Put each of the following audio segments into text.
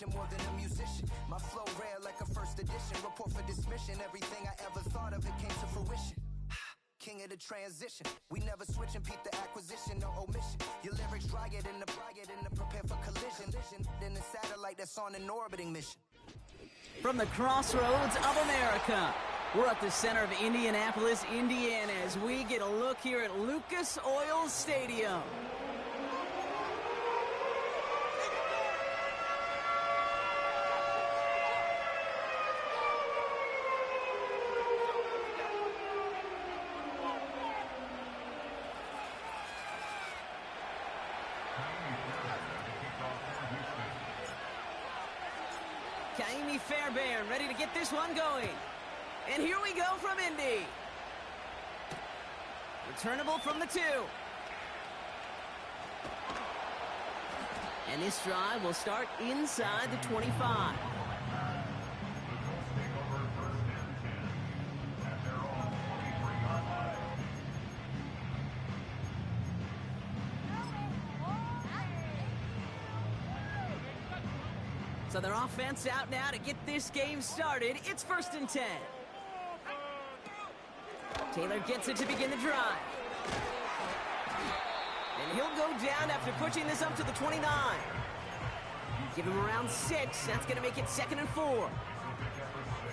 mission more than a musician. My flow rare like a first edition. Report for dismission. Everything I ever thought of, it came to fruition. King of the transition. We never switch and peep the acquisition, no omission. Your lyrics dry it in the prepare for collision. Then the satellite that's on an orbiting mission. From the crossroads of America, we're at the center of Indianapolis, Indiana, as we get a look here at Lucas Oil Stadium. Fairbairn ready to get this one going. And here we go from Indy. Returnable from the 2. And this drive will start inside the 25. So their offense out now to get this game started. It's 1st and 10. Taylor gets it to begin the drive. And he'll go down after pushing this up to the 29. Give him around 6. That's going to make it 2nd and 4.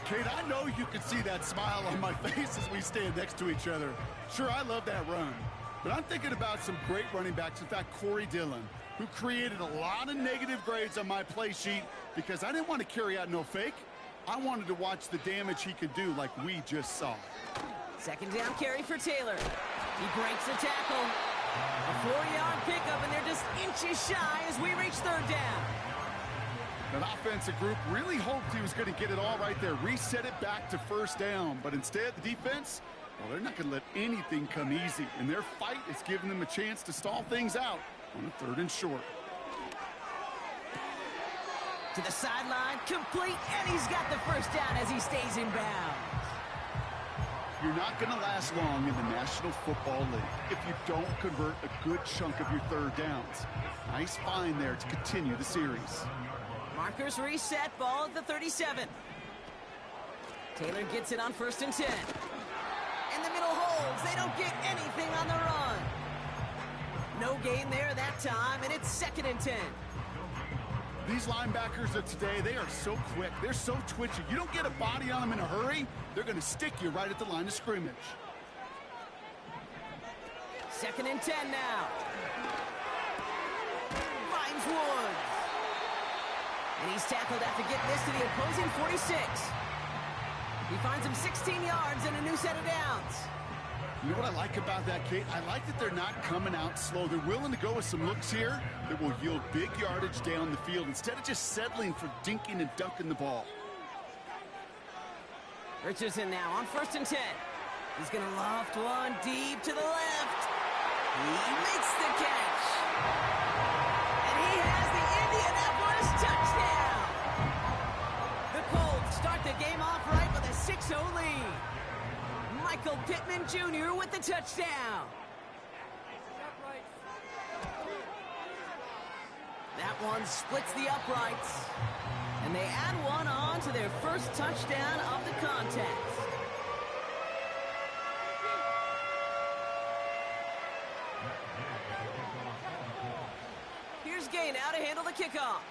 Kate, I know you can see that smile on my face as we stand next to each other. Sure, I love that run. But I'm thinking about some great running backs. In fact, Corey Dillon, who created a lot of negative grades on my play sheet because I didn't want to carry out no fake. I wanted to watch the damage he could do like we just saw. 2nd down carry for Taylor. He breaks the tackle. A 4-yard pickup, and they're just inches shy as we reach 3rd down. That offensive group really hoped he was going to get it all right there, reset it back to 1st down. But instead, the defense, well, they're not going to let anything come easy. And their fight is giving them a chance to stall things out on a 3rd and short. To the sideline, complete, and he's got the 1st down as he stays in bounds. You're not going to last long in the National Football League if you don't convert a good chunk of your 3rd downs. Nice find there to continue the series. Markers reset, ball at the 37. Taylor gets it on 1st and 10. In the middle holds, they don't get anything on the run. No gain there that time, and it's 2nd and 10. These linebackers of today, they are so quick. They're so twitchy. You don't get a body on them in a hurry, they're going to stick you right at the line of scrimmage. 2nd and 10 now. Finds Woods. And he's tackled after getting this to the opposing 46. He finds him 16 yards and a new set of downs. You know what I like about that, Kate? I like that they're not coming out slow. They're willing to go with some looks here that will yield big yardage down the field instead of just settling for dinking and dunking the ball. Richardson now on 1st and 10. He's going to loft one deep to the left. He makes the catch. And he has the Indianapolis touchdown. The Colts start the game off right with a 6-0 lead. Michael Pittman Jr. with the touchdown. That one splits the uprights. And they add one on to their 1st touchdown of the contest. Here's Gay now to handle the kickoff.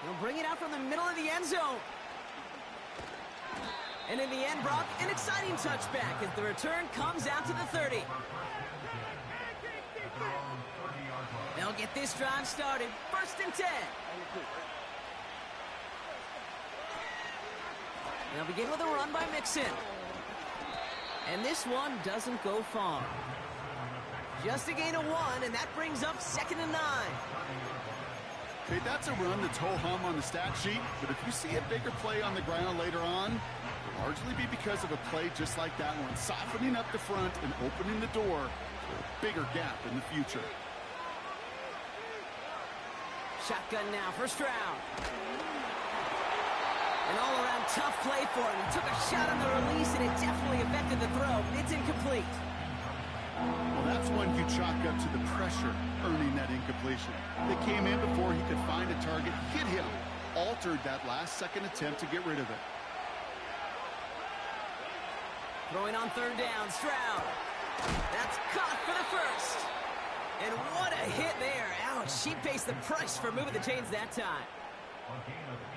He'll bring it out from the middle of the end zone. And in the end, Brock, an exciting touchback as the return comes out to the 30. They'll get this drive started. 1st and 10. They'll begin with a run by Mixon. And this one doesn't go far. Just a gain of 1, and that brings up 2nd and 9. Okay, that's a run that's ho-hum on the stat sheet, but if you see a bigger play on the ground later on, it'll largely be because of a play just like that one, softening up the front and opening the door for a bigger gap in the future. Shotgun now, 1st round. An all-around tough play for him. He took a shot on the release, and it definitely affected the throw, but it's incomplete. Well, that's one you chalk up to the pressure earning that incompletion. They came in before he could find a target, hit him, altered that last-second attempt to get rid of it. Throwing on third down, Stroud. That's caught for the first. And what a hit there. Ouch, she pays the price for moving the chains that time.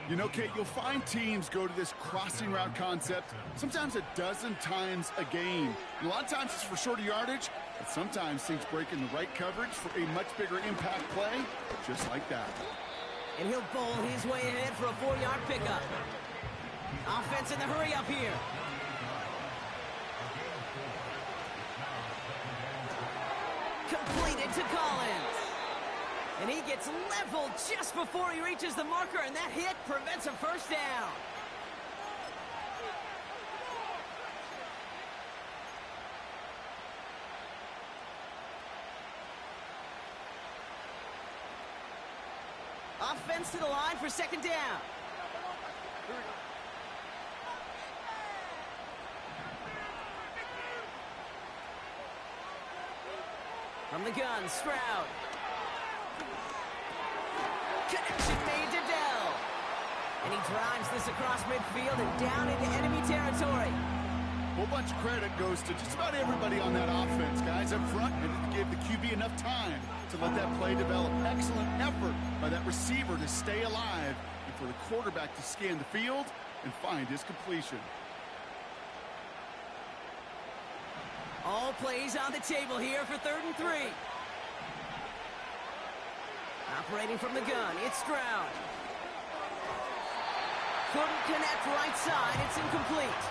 You know, Kate, you'll find teams go to this crossing route concept sometimes a dozen times a game. A lot of times it's for shorter yardage, but sometimes things break in the right coverage for a much bigger impact play, just like that. And he'll bowl his way ahead for a 4-yard pickup. Offense in the hurry up here. Completed to Collins. And he gets leveled just before he reaches the marker, and that hit prevents a first down. Offense to the line for second down. From the gun, Stroud. Connection made to Dell. And he drives this across midfield and down into enemy territory. A whole bunch of credit goes to just about everybody on that offense, guys. Up front, and it gave the QB enough time to let that play develop. Excellent effort by that receiver to stay alive and for the quarterback to scan the field and find his completion. All plays on the table here for 3rd and 3. Operating from the gun, it's Stroud. Couldn't connect right side, it's incomplete.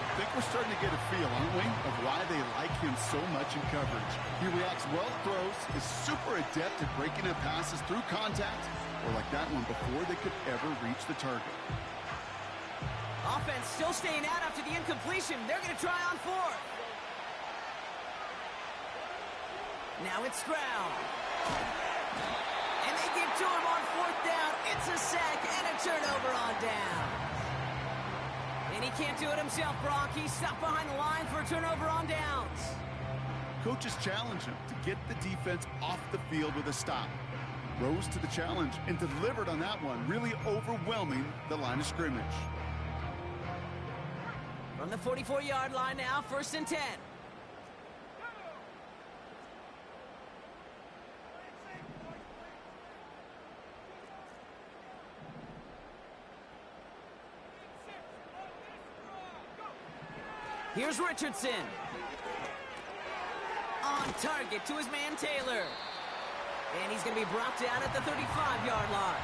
I think we're starting to get a feel, aren't we, of why they like him so much in coverage. He reacts well to throws, is super adept at breaking up passes through contact, or like that one before they could ever reach the target. Offense still staying out after the incompletion. They're going to try on 4th. Now it's Stroud. And they get to him on 4th down. It's a sack and a turnover on down. And he can't do it himself, Brock. He's stuck behind the line for a turnover on downs. Coaches challenge him to get the defense off the field with a stop. Rose to the challenge and delivered on that one, really overwhelming the line of scrimmage. From the 44-yard line now, 1st and 10. Here's Richardson. On target to his man Taylor. And he's going to be brought down at the 35-yard line.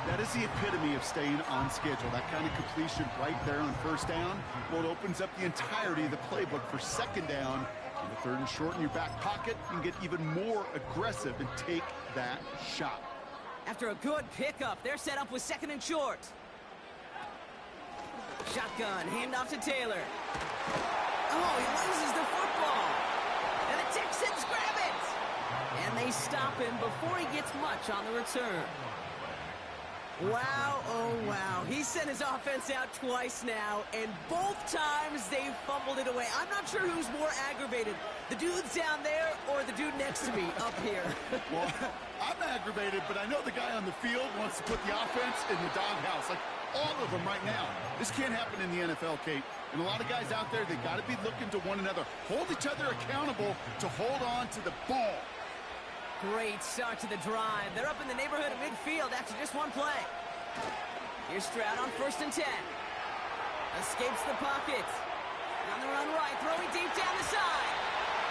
That is the epitome of staying on schedule. That kind of completion right there on 1st down. Well, it opens up the entirety of the playbook for 2nd down. On the 3rd and short in your back pocket, you can get even more aggressive and take that shot. After a good pickup, they're set up with 2nd and short. Shotgun, handoff to Taylor. Oh, he loses the football. And the Texans grab it. And they stop him before he gets much on the return. Wow, oh wow. He sent his offense out twice now, and both times they fumbled it away. I'm not sure who's more aggravated, the dudes down there or the dude next to me up here. Well, I'm aggravated, but I know the guy on the field wants to put the offense in the doghouse, like all of them right now. This can't happen in the NFL, Kate. And a lot of guys out there, they got to be looking to one another. Hold each other accountable to hold on to the ball. Great start to the drive. They're up in the neighborhood of midfield after just one play. Here's Stroud on 1st and 10. Escapes the pocket. On the run right, throwing deep down the side.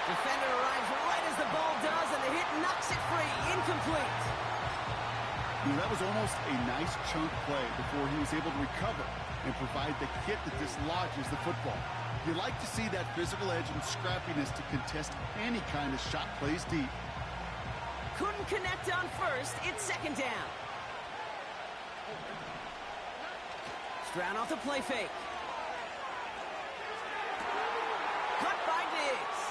Defender arrives right as the ball does, and the hit knocks it free. Incomplete. That was almost a nice chunk play before he was able to recover and provide the hit that dislodges the football. You like to see that physical edge and scrappiness to contest any kind of shot plays deep. Couldn't connect on 1st. It's 2nd down. Stroud off the play fake. Caught by Diggs.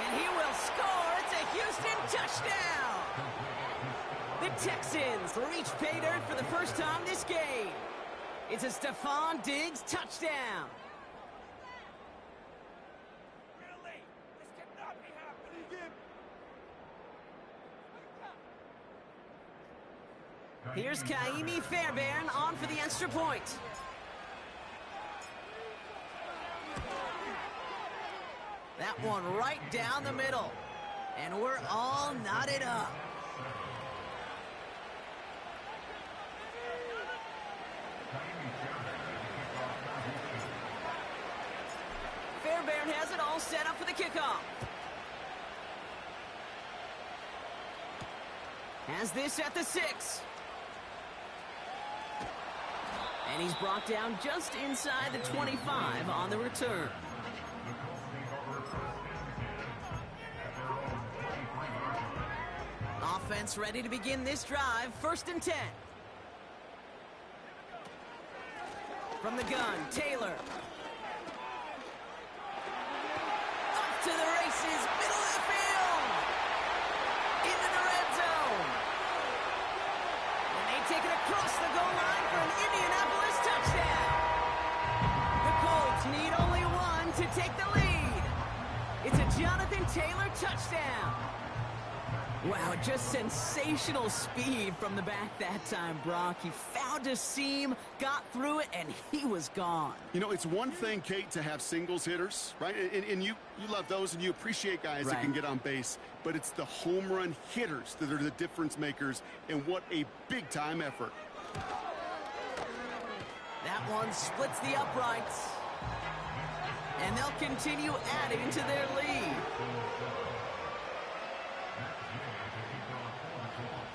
And he will score. It's a Houston touchdown. The Texans reach pay dirt for the first time this game. It's a Stephon Diggs touchdown. Here's Kaimi Fairbairn on for the extra point. That one right down the middle. And we're all knotted up. Fairbairn has it all set up for the kickoff. Has this at the 6. And he's brought down just inside the 25 on the return. Offense ready to begin this drive. 1st and 10. From the gun, Taylor. Up to the races, middle of the field. Into the red zone. And they take it across the goal line for an Indianapolis touchdown. The Colts need only one to take the lead. It's a Jonathan Taylor touchdown. Wow, just sensational speed from the back that time, Brock. He found a seam, got through it, and he was gone. You know, it's one thing, Kate, to have singles hitters, right? And you love those, and you appreciate guys that can get on base. But it's the home run hitters that are the difference makers, and what a big-time effort. That one splits the uprights. And they'll continue adding to their lead.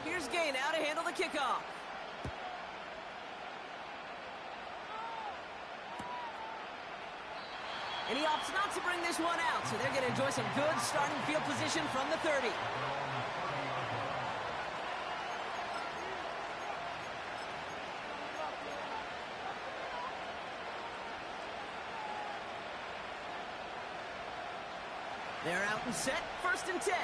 Here's Gay now to handle the kickoff. And he opts not to bring this one out, so they're going to enjoy some good starting field position from the 30. They're out and set, 1st and 10.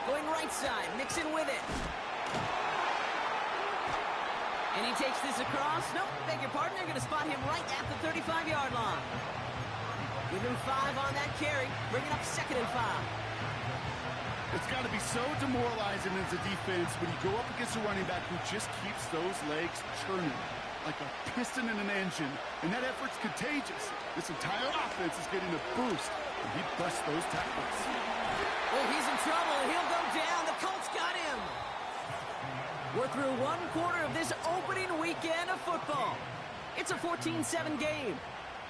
Going right side, Mixon with it. And he takes this across. Nope, beg your pardon. They're going to spot him right at the 35-yard line. Give him 5 on that carry. Bring it up 2nd and 5. It's got to be so demoralizing as a defense when you go up against a running back who just keeps those legs churning like a piston in an engine. And that effort's contagious. This entire offense is getting a boost. And he busts those tackles. Oh, he's in trouble. He'll go down. The Colts got him. We're through 1 quarter of this opening weekend of football. It's a 14-7 game.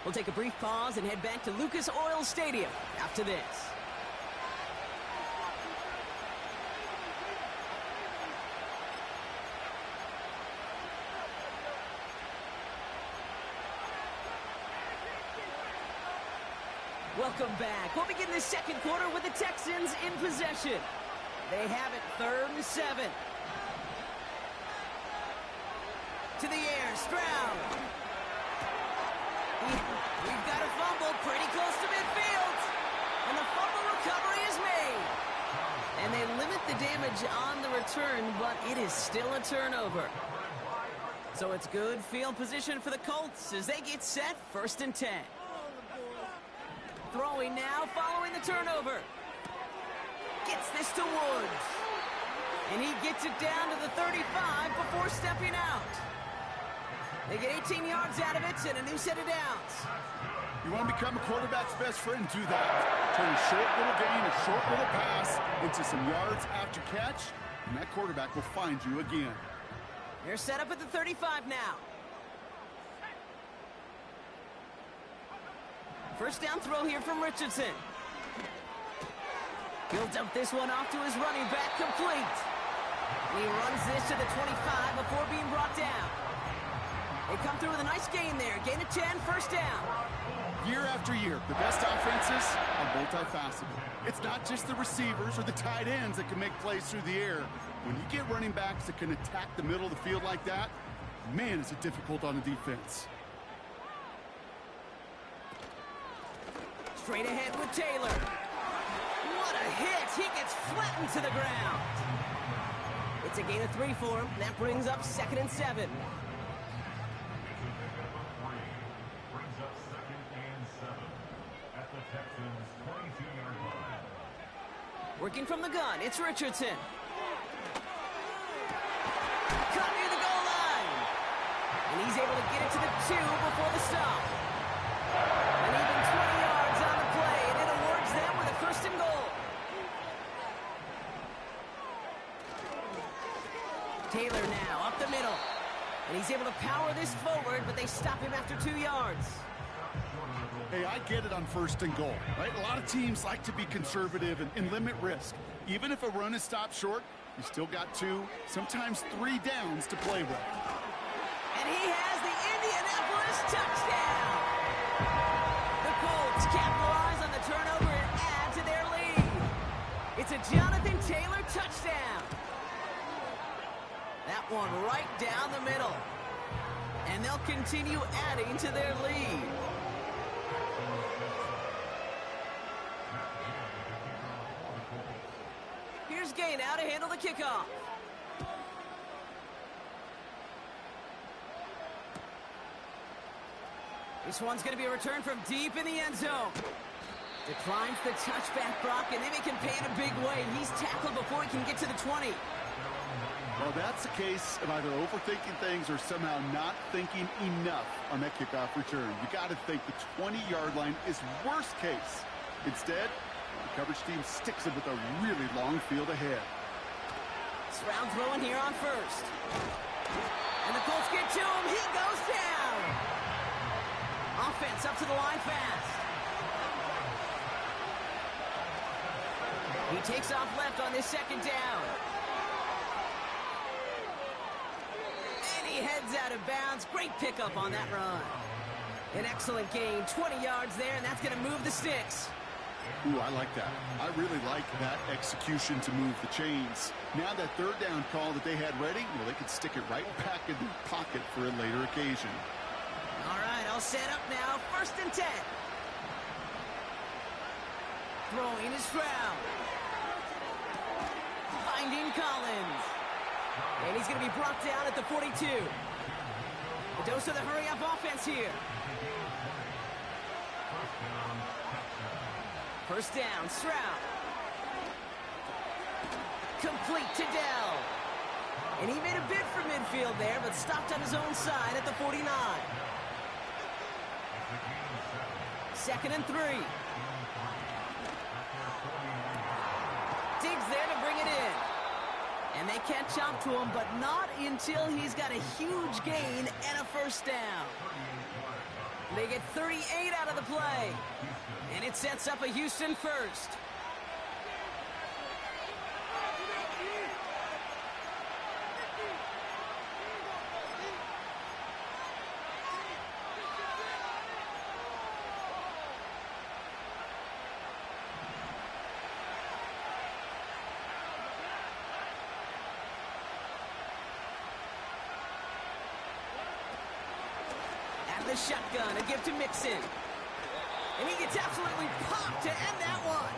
We'll take a brief pause and head back to Lucas Oil Stadium after this. Welcome back. We'll begin the 2nd quarter with the Texans in possession. They have it 3rd and 7. To the air, Stroud. We've got a fumble pretty close to midfield. And the fumble recovery is made. And they limit the damage on the return, but it is still a turnover. So it's good field position for the Colts as they get set, 1st and 10. Throwing now following the turnover. Gets this to Woods. And he gets it down to the 35 before stepping out. They get 18 yards out of it and a new set of downs. You want to become a quarterback's best friend, do that. Turn a short little gain, a short little pass into some yards after catch, and that quarterback will find you again. They're set up at the 35 now. 1st down throw here from Richardson. He'll dump this one off to his running back, complete. And he runs this to the 25 before being brought down. They come through with a nice gain there. Gain of 10, 1st down. Year after year, the best offenses are multifaceted. It's not just the receivers or the tight ends that can make plays through the air. When you get running backs that can attack the middle of the field like that, man, is it difficult on the defense. Straight ahead with Taylor. What a hit. He gets flattened to the ground. It's a gain of 3 for him. That brings up 2nd and 7. We're Working from the gun, it's Richardson. Caught near the goal line. And he's able to get it to the 2 before the stop. An even 20 yards on the play, and it awards them with a 1st and goal. Taylor now up the middle. And he's able to power this forward, but they stop him after 2 yards. Hey, I get it on 1st and goal, right? A lot of teams like to be conservative and limit risk. Even if a run is stopped short, you still got 2, sometimes 3 downs to play with. And he has the Indianapolis touchdown. The Colts capitalize on the turnover and add to their lead. It's a Jonathan Taylor touchdown. That one right down the middle. And they'll continue adding to their lead. Here's Gay now to handle the kickoff. This one's going to be a return from deep in the end zone. Declines the touchback, Brock, and they make him pay in a big way. He's tackled before he can get to the 20. Well, that's a case of either overthinking things or somehow not thinking enough on that kickoff return. You got to think the 20-yard line is worst case. Instead, the coverage team sticks it with a really long field ahead. Stroud throwing here on 1st. And the Colts get to him. He goes down. Offense up to the line fast. He takes off left on this 2nd down. And he heads out of bounds. Great pickup on that run. An excellent gain. 20 yards there, and that's going to move the sticks. Ooh, I like that. I really like that execution to move the chains. Now that 3rd down call that they had ready, well, they could stick it right back in the pocket for a later occasion. All right, all set up now. 1st and 10. Throwing is Stroud. Finding Collins. And he's going to be brought down at the 42. A dose of the hurry-up offense here. 1st down, Stroud. Complete to Dell. And he made a bid for midfield there, but stopped on his own side at the 49. 2nd and 3. Diggs there to bring it in. And they catch up to him, but not until he's got a huge gain and a 1st down. They get 38 out of the play. And it sets up a Houston 1st. The shotgun, a gift to Mixon. And he gets absolutely popped to end that one.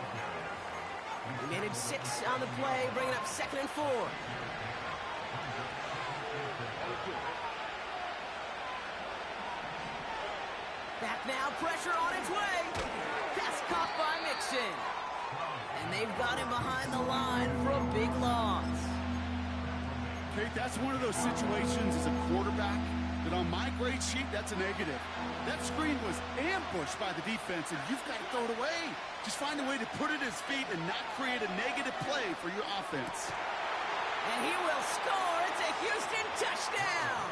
He made it 6 on the play, bringing up 2nd and 4. Back now, pressure on its way. Pass caught by Mixon. And they've got him behind the line for a big loss. Okay, that's one of those situations as a quarterback that on my grade sheet, that's a negative. That screen was ambushed by the defense, and you've got to throw it away. Just find a way to put it at his feet and not create a negative play for your offense. And he will score. It's a Houston touchdown.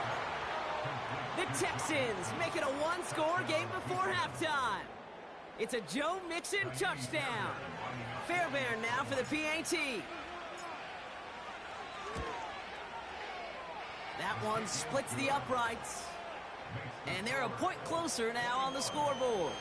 The Texans make it a 1-score game before halftime. It's a Joe Mixon touchdown. Fairbairn now for the PAT. That one splits the uprights. And they're a point closer now on the scoreboard.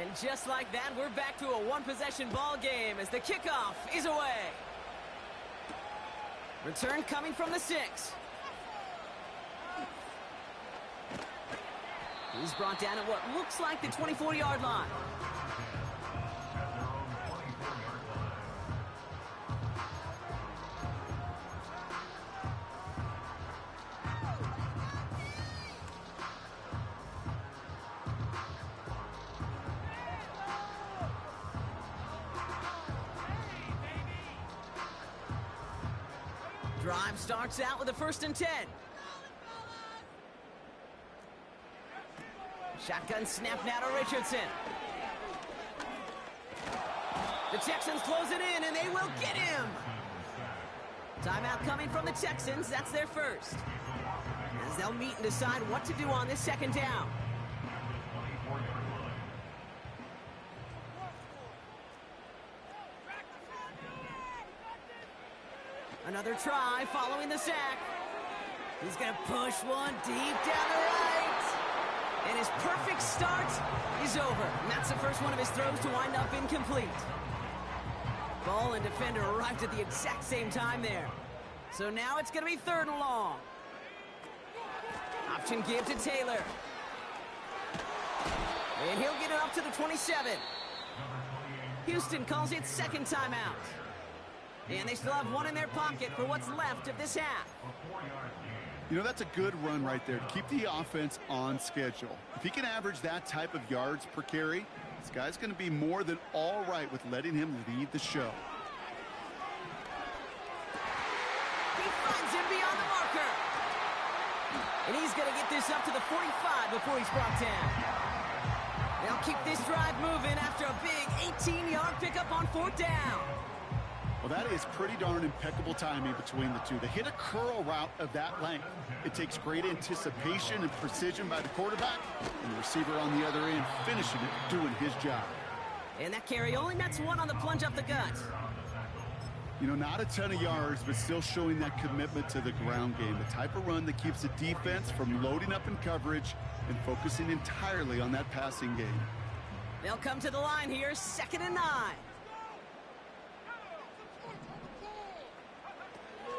And just like that, we're back to a one-possession ball game as the kickoff is away. Return coming from the 6. He's brought down at what looks like the 24-yard line. Drive starts out with a 1st and 10. Shotgun snap now to Richardson. The Texans close it in, and they will get him. Timeout coming from the Texans. That's their first. As they'll meet and decide what to do on this 2nd down. Another try following the sack. He's going to push one deep down the right. And his perfect start is over. And that's the first one of his throws to wind up incomplete. Ball and defender arrived at the exact same time there. So now it's going to be 3rd and long. Option give to Taylor. And he'll get it up to the 27. Houston calls it 2nd timeout. And they still have one in their pocket for what's left of this half. You know, that's a good run right there to keep the offense on schedule. If he can average that type of yards per carry, this guy's going to be more than all right with letting him lead the show. He finds him beyond the marker. And he's going to get this up to the 45 before he's brought down. They'll keep this drive moving after a big 18-yard pickup on 4th down. Well, that is pretty darn impeccable timing between the two. They hit a curl route of that length. It takes great anticipation and precision by the quarterback, and the receiver on the other end finishing it, doing his job. And that carry only nets 1 on the plunge up the gut. You know, not a ton of yards, but still showing that commitment to the ground game. The type of run that keeps the defense from loading up in coverage and focusing entirely on that passing game. They'll come to the line here, 2nd and 9.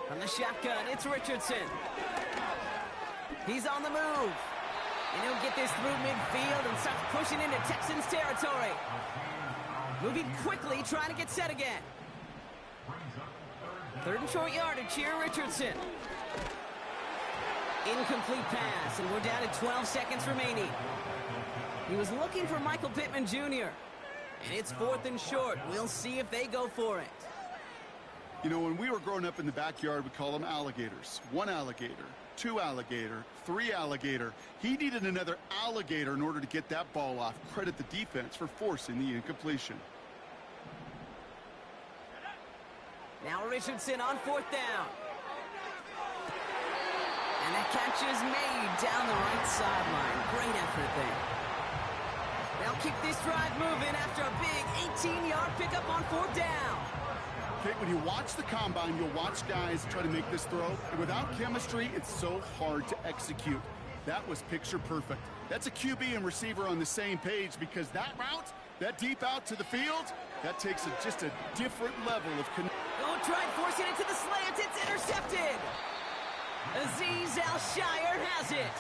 From the shotgun, it's Richardson. He's on the move. And he'll get this through midfield and starts pushing into Texans territory. Moving quickly, trying to get set again. 3rd and short yardage here, Richardson. Incomplete pass, and we're down to 12 seconds remaining. He was looking for Michael Pittman Jr. And it's 4th and short. We'll see if they go for it. You know, when we were growing up in the backyard, we call them alligators. 1 alligator, 2 alligator, 3 alligator. He needed another alligator in order to get that ball off. Credit the defense for forcing the incompletion. Now Richardson on 4th down. And that catch is made down the right sideline. Great effort there. They'll keep this drive moving after a big 18-yard pickup on 4th down. Okay, when you watch the combine, you'll watch guys try to make this throw. And without chemistry, it's so hard to execute. That was picture perfect. That's a QB and receiver on the same page, because that route, that deep out to the field, that takes just a different level of connection. Oh, tried forcing it to the slant. It's intercepted. Azeez Al-Shire has it.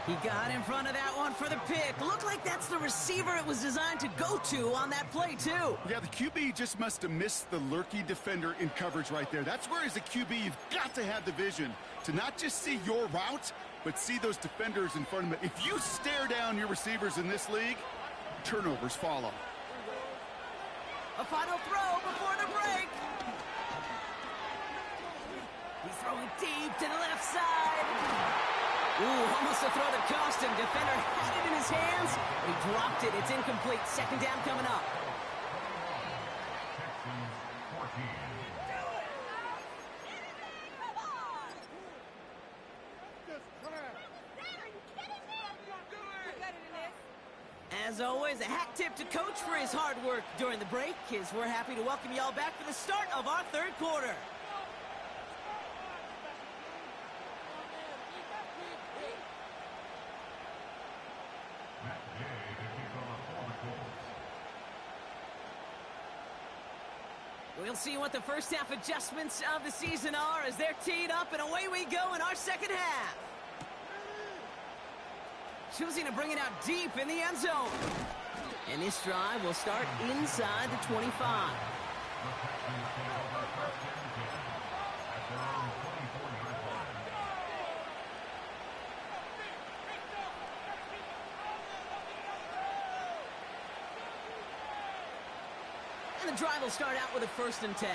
He got in front of that one for the pick. Looked like that's the receiver it was designed to go to on that play, too. Yeah, the QB just must have missed the lurky defender in coverage right there. That's where, as a QB, you've got to have the vision to not just see your route, but see those defenders in front of it. If you stare down your receivers in this league, turnovers follow. A final throw before the break. He's throwing deep to the left side. Ooh, almost a throw that cost him. Defender had it in his hands, but he dropped it. It's incomplete. 2nd down coming up. As always, a hat tip to Coach for his hard work during the break, as we're happy to welcome y'all back for the start of our 3rd quarter. We'll see what the first half adjustments of the season are as they're teed up, and away we go in our second half. Choosing to bring it out deep in the end zone. And this drive will start inside the 25. And the drive will start out with a 1st and 10.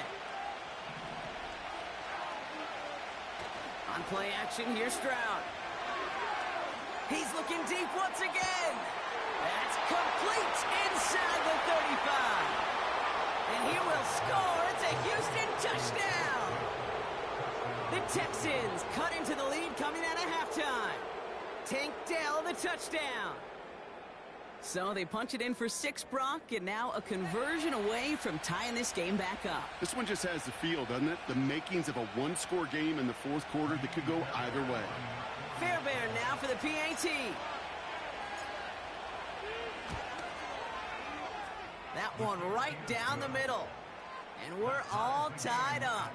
On play action, here's Stroud. He's looking deep once again. That's complete inside the 35. And he will score. It's a Houston touchdown. The Texans cut into the lead coming out of halftime. Tank Dell the touchdown. So they punch it in for 6, Brock, and now a conversion away from tying this game back up. This one just has the feel, doesn't it? The makings of a one-score game in the 4th quarter that could go either way. Fairbairn now for the PAT. That one right down the middle. And we're all tied up.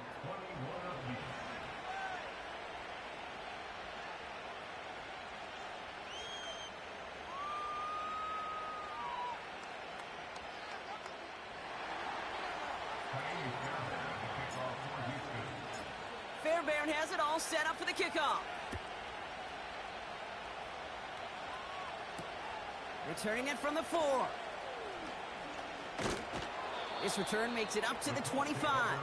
Fairbairn has it all set up for the kickoff. Returning it from the 4. This return makes it up to the 25.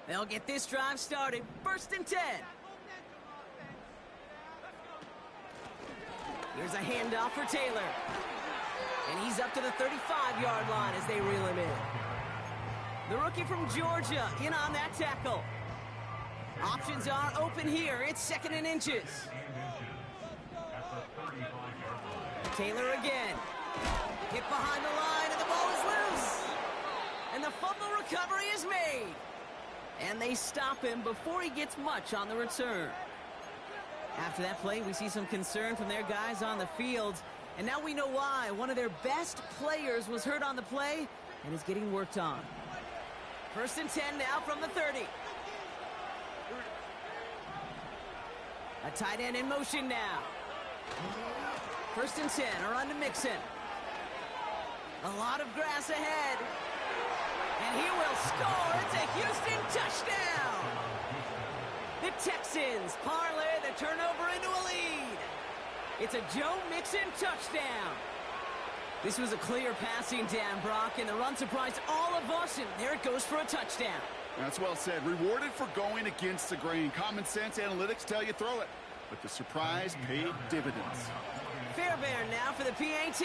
They'll get this drive started. 1st and 10. Here's a handoff for Taylor. And he's up to the 35-yard line as they reel him in. The rookie from Georgia in on that tackle. Options are open here. It's 2nd and inches. Taylor again. Hit behind the line, and the ball is loose. And the fumble recovery is made. And they stop him before he gets much on the return. After that play, we see some concern from their guys on the field. And now we know why. One of their best players was hurt on the play and is getting worked on. 1st and 10 now from the 30. A tight end in motion now. 1st and 10, a run to Mixon. A lot of grass ahead. And he will score. It's a Houston touchdown. The Texans parlay the turnover into a lead. It's a Joe Mixon touchdown. This was a clear passing down, Brock, and the run surprised all of us, and there it goes for a touchdown. That's well said. Rewarded for going against the grain. Common sense analytics tell you throw it, but the surprise paid dividends. Fairbairn now for the PAT.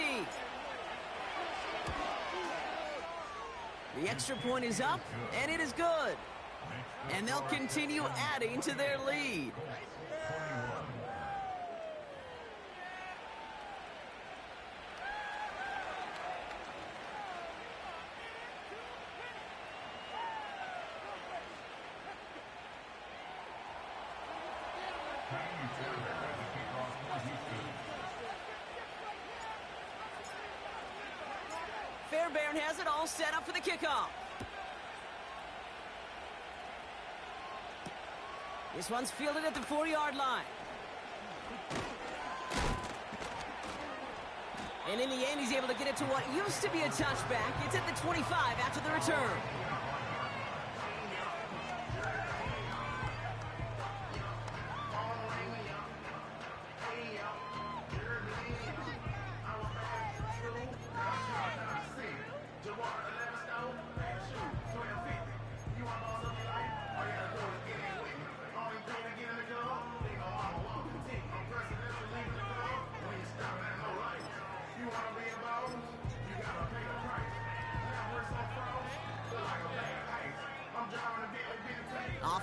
The extra point is up, and it is good. And they'll continue adding to their lead. Fairbairn has it all set up for the kickoff. This one's fielded at the 4-yard line. And in the end, he's able to get it to what used to be a touchback. It's at the 25 after the return.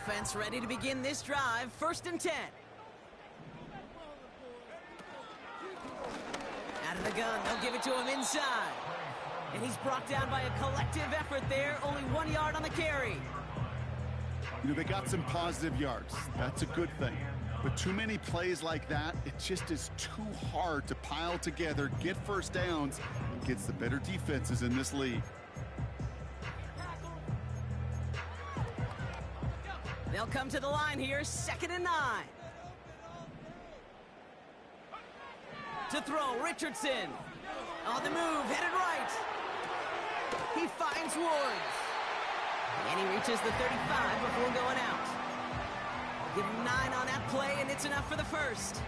offense ready to begin this drive. 1st and 10. Out of the gun, they'll give it to him inside. And he's brought down by a collective effort there. Only 1 yard on the carry. You know, they got some positive yards. That's a good thing. But too many plays like that, it just is too hard to pile together, get first downs, against the better defenses in this league. They'll come to the line here, 2nd and 9. To throw, Richardson. On the move, headed right. He finds Woods. And he reaches the 35 before going out. Give him 9 on that play, and it's enough for the first.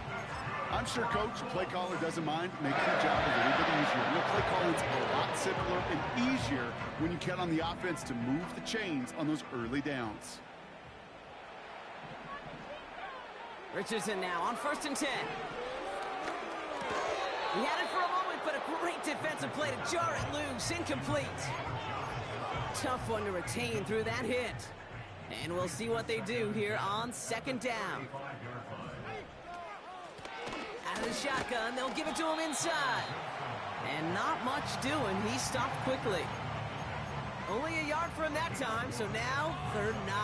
I'm sure Coach, play caller doesn't mind making the job a little bit easier. You know, play calling's a lot simpler and easier when you count on the offense to move the chains on those early downs. Richardson now on 1st and 10. He had it for a moment, but a great defensive play to jar it loose. Incomplete. Tough one to retain through that hit. And we'll see what they do here on 2nd down. Out of the shotgun, they'll give it to him inside. And not much doing. He stopped quickly. Only a yard for him that time, so now 3rd and 9.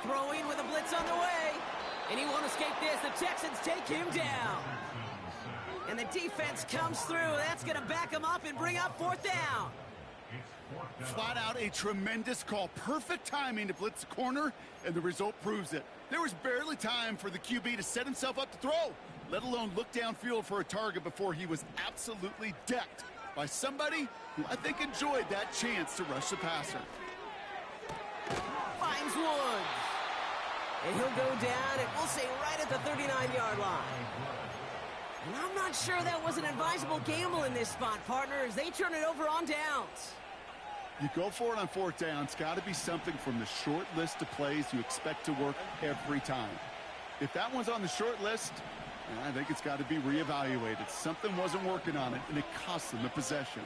Throwing with a blitz on the way. And he won't escape this. The Texans take him down. And the defense comes through. That's going to back him up and bring up 4th down. Flat out a tremendous call. Perfect timing to blitz the corner, and the result proves it. There was barely time for the QB to set himself up to throw, let alone look downfield for a target before he was absolutely decked by somebody who I think enjoyed that chance to rush the passer. Finds Woods. And he'll go down, and we'll say right at the 39-yard line. And I'm not sure that was an advisable gamble in this spot, partners. They turn it over on downs. You go for it on 4th down. It's got to be something from the short list of plays you expect to work every time. If that one's on the short list, I think it's got to be reevaluated. Something wasn't working on it, and it cost them the possession.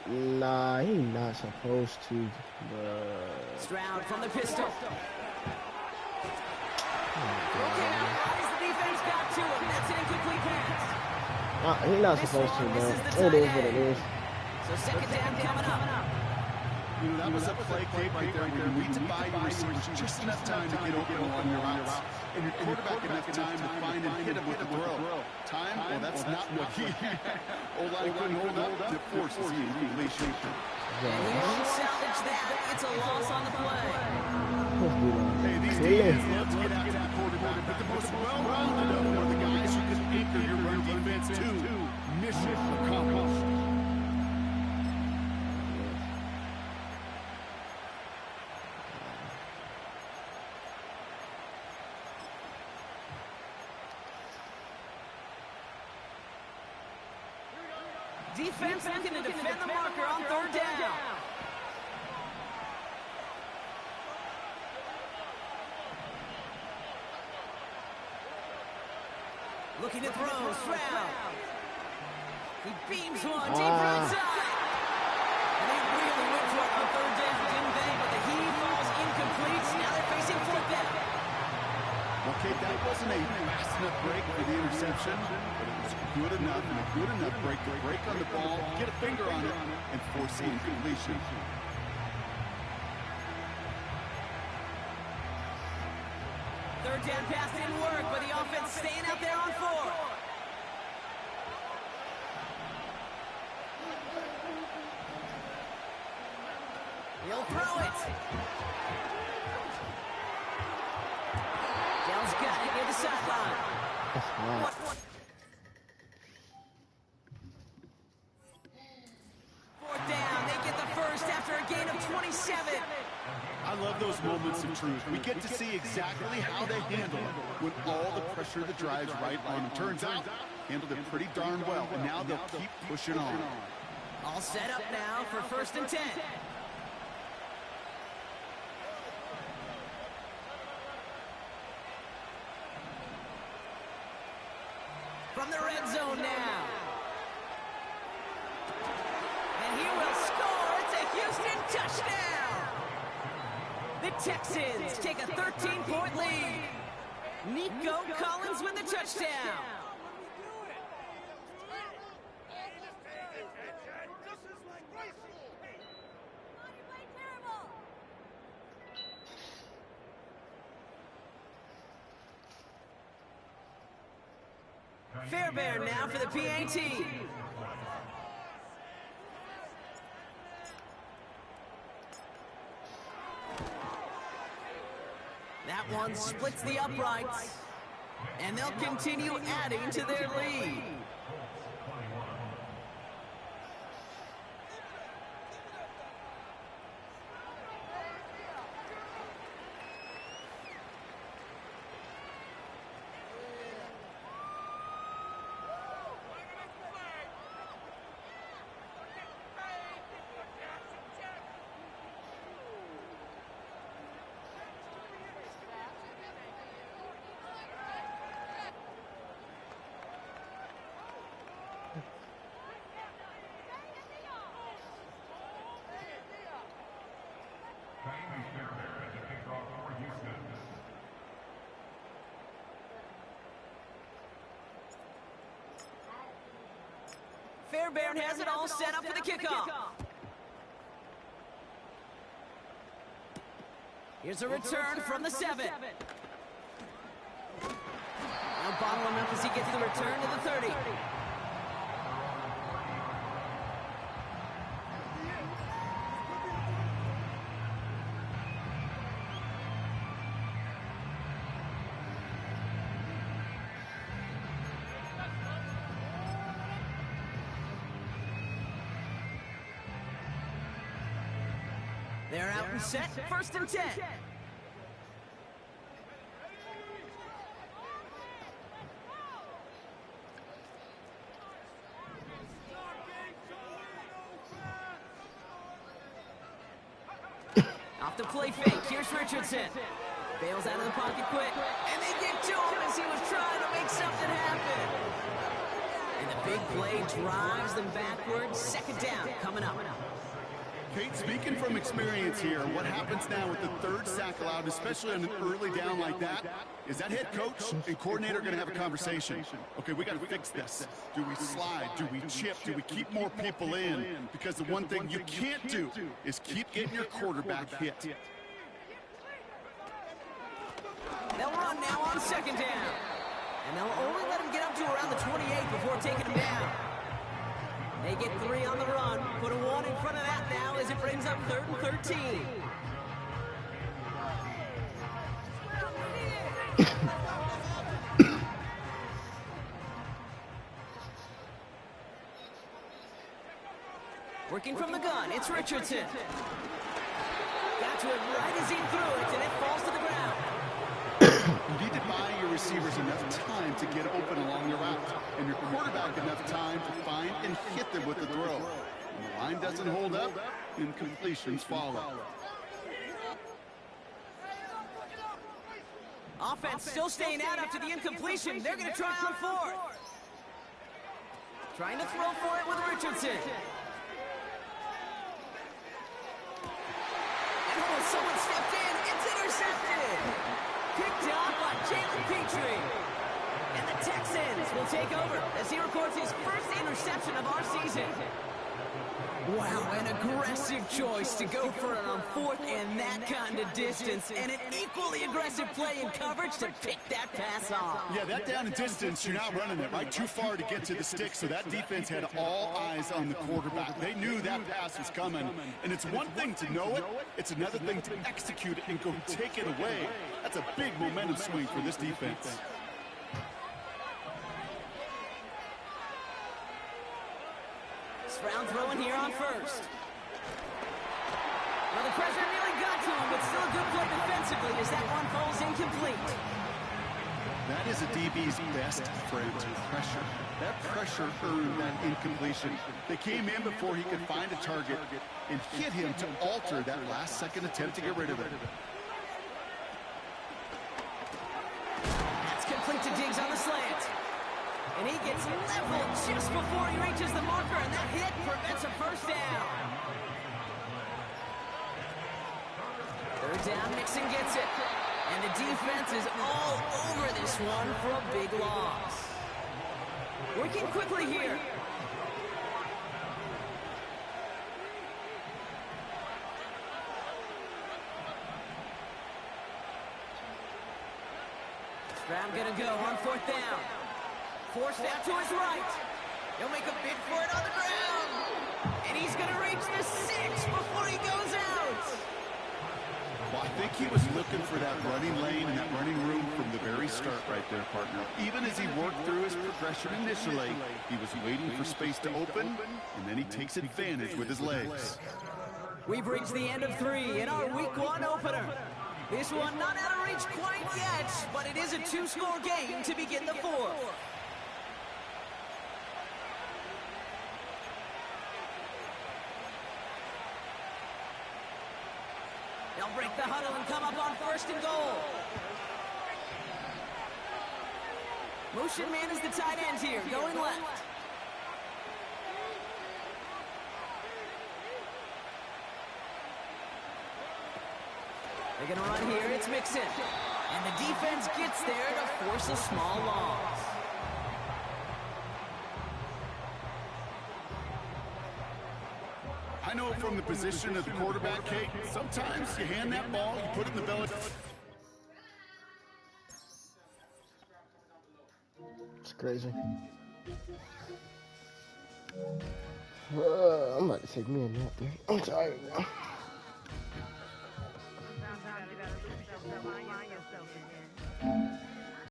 Nah, he's not supposed to. Stroud from the pistol. Okay, now the defense got to him. That's an incomplete pass. He's not supposed to, bro. It is what it is. So 2nd down coming up. You know, that was a play cape right there where you need to buy your receivers just enough time to get open on your routes. And your quarterback enough time to find and hit him with the throw. Time? Well, that's not what he had. O-line couldn't hold up. It forces the incompletion. And he won't salvage that. It's a loss on the play. Hey, these DBs love to get after the quarterback, but the most well-rounded of them are the guys who can anchor your run defense too. Mission accomplished. Defense looking to defend the marker on 3rd down. Looking to throw, Stroud. He beams one deep right side. And they really went for it on 3rd down, didn't they? But the heave falls incomplete. Now they're facing 4th down. Okay, that wasn't a fast enough break for the interception, but it was good enough and a good enough break to break on the ball, get a finger on it, and force the incompletion. Third down pass didn't work, but the offense staying out there on 4. He'll throw it. Dell's got it near the sideline. What? 4th down. They get the first after a gain of 27. I love those moments of truth. We get to see exactly how they handle it when all the pressure that drives right on them. Turns out, handled it pretty darn well, and now they'll keep pushing on. All set up now for 1st and 10. from the red zone now. And he will score. It's a Houston touchdown. The Texans take a 13-point lead. Nico Collins with the touchdown. Fairbairn now for the PAT. That one splits the uprights, and they'll continue adding to their lead. Fairbairn has it all set up for the kickoff. Here's a return from the 7. Now bottle him up as he gets the return to the 30. They're out and set, 1st and 10. Off the play fake, here's Richardson. Bails out of the pocket quick, and they get to him as he was trying to make something happen. And the big play drives them backwards. 2nd down coming up. Kate, speaking from experience here, what happens now with the 3rd sack allowed, especially on an early down like that, is that head coach and coordinator going to have a conversation. Okay, we got to fix this. Do we slide? Do we chip? Do we keep more people in? Because the one thing you can't do is keep getting your quarterback hit. They'll run now on 2nd down. And they'll only let him get up to around the 28 before taking him down. They get 3 on the run. Put a 1 in front of that now as it brings up 3rd and 13. Working from the gun, it's Richardson. Got to it right as he threw it, and it falls to the ground. You need to buy your receivers enough time to get open along the route, and your quarterback enough time to find and hit them with the throw. When the line doesn't hold up, incompletions follow. Offense still staying out after the incompletion. They're going to try on 4th. Trying to throw for it with Richardson. And oh, someone stepped in. It's intercepted. Picked off by Jalen Petrie. And the Texans will take over as he records his 1st interception of our season. Wow, an aggressive choice to go for it on 4th and that kind of distance. And an equally aggressive play in coverage to pick that pass off. Yeah, that down and distance, you're not running it right too far to get to the stick, so that defense had all eyes on the quarterback. They knew that pass was coming, and it's one thing to know it, it's another thing to execute it and go take it away. That's a big momentum swing for this defense. Brown throwing here on 1st. Well, the pressure really got to him, but still a good play defensively as that one falls incomplete. That is a DB's best friend, pressure. That pressure earned that incompletion. They came in before he could find a target and hit him to alter that last-second attempt to get rid of it. That's complete to Diggs on the slant. And he gets leveled just before he reaches the marker, and that hit prevents a first down. Third down, Mixon gets it. And the defense is all over this one for a big loss. Working quickly here. Stroud gonna go on fourth down. Forced out to his right. He'll make a bid for it on the ground. And he's gonna reach the 6 before he goes out. Well, I think he was looking for that running lane and that running room from the very start right there, partner. Even as he worked through his progression initially, he was waiting for space to open, and then he takes advantage with his legs. We've reached the end of 3 in our Week 1 opener. This one not out of reach quite yet, but it is a 2-score game to begin the 4th. They'll break the huddle and come up on 1st and goal. Motion man is the tight end here, going left. They're going to run here. It's Mixon. And the defense gets there to force a small loss. I know from the position of the quarterback, Kate, sometimes you hand that ball, you put it in the belly. It's crazy. I'm about to take me a nap, dude. I'm tired now.